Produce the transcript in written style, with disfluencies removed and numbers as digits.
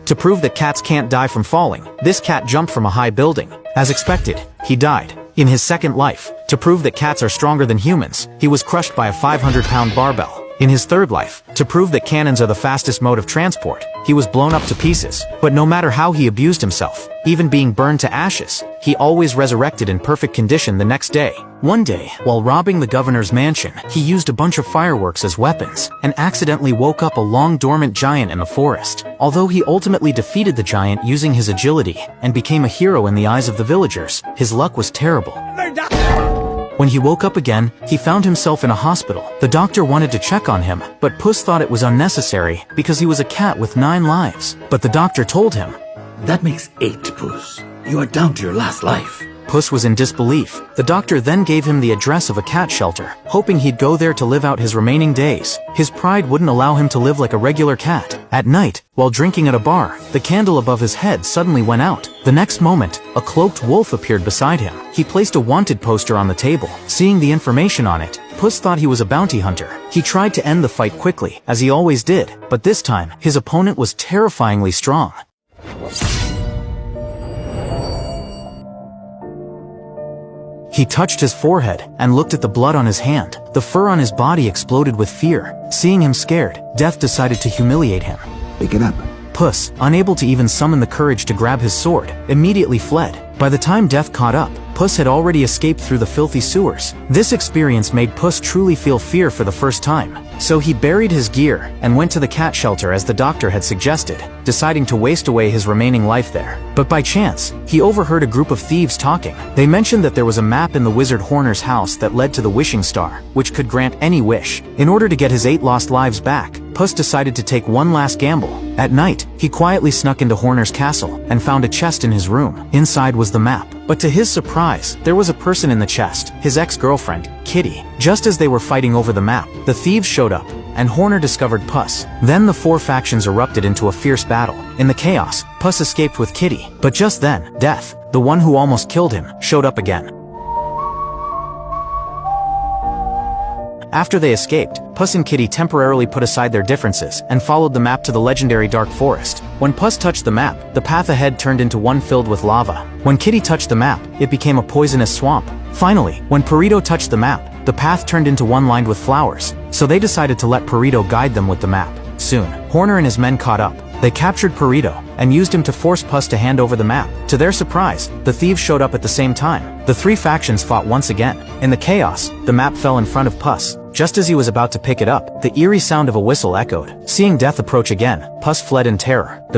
To prove that cats can't die from falling, this cat jumped from a high building. As expected, he died. In his second life, to prove that cats are stronger than humans, he was crushed by a 500-pound barbell. In his third life, to prove that cannons are the fastest mode of transport, he was blown up to pieces. But no matter how he abused himself, even being burned to ashes, he always resurrected in perfect condition the next day. One day, while robbing the governor's mansion, he used a bunch of fireworks as weapons, and accidentally woke up a long-dormant giant in the forest. Although he ultimately defeated the giant using his agility, and became a hero in the eyes of the villagers, his luck was terrible. When he woke up again, he found himself in a hospital. The doctor wanted to check on him, but Puss thought it was unnecessary because he was a cat with 9 lives. But the doctor told him, "That makes 8, Puss. You are down to your last life." Puss was in disbelief. The doctor then gave him the address of a cat shelter, hoping he'd go there to live out his remaining days. His pride wouldn't allow him to live like a regular cat. At night, while drinking at a bar, the candle above his head suddenly went out. The next moment, a cloaked wolf appeared beside him. He placed a wanted poster on the table. Seeing the information on it, Puss thought he was a bounty hunter. He tried to end the fight quickly, as he always did, but this time, his opponent was terrifyingly strong. He touched his forehead and looked at the blood on his hand. The fur on his body exploded with fear. Seeing him scared, Death decided to humiliate him. Pick it up. Puss, unable to even summon the courage to grab his sword, immediately fled. By the time Death caught up, Puss had already escaped through the filthy sewers. This experience made Puss truly feel fear for the first time. So he buried his gear and went to the cat shelter as the doctor had suggested, deciding to waste away his remaining life there. But by chance, he overheard a group of thieves talking. They mentioned that there was a map in the wizard Horner's house that led to the wishing star, which could grant any wish. In order to get his 8 lost lives back, Puss decided to take one last gamble. At night, he quietly snuck into Horner's castle and found a chest in his room. Inside was the map. But to his surprise, there was a person in the chest, his ex-girlfriend, Kitty. Just as they were fighting over the map, the thieves showed up, and Horner discovered Puss. Then the 4 factions erupted into a fierce battle. In the chaos, Puss escaped with Kitty. But just then, Death, the one who almost killed him, showed up again. After they escaped, Puss and Kitty temporarily put aside their differences and followed the map to the legendary Dark Forest. When Puss touched the map, the path ahead turned into one filled with lava. When Kitty touched the map, it became a poisonous swamp. Finally, when Perito touched the map, the path turned into one lined with flowers. So they decided to let Perito guide them with the map. Soon, Horner and his men caught up. They captured Perito and used him to force Puss to hand over the map. To their surprise, the thieves showed up at the same time. The 3 factions fought once again. In the chaos, the map fell in front of Puss. Just as he was about to pick it up, the eerie sound of a whistle echoed. Seeing Death approach again, Puss fled in terror. The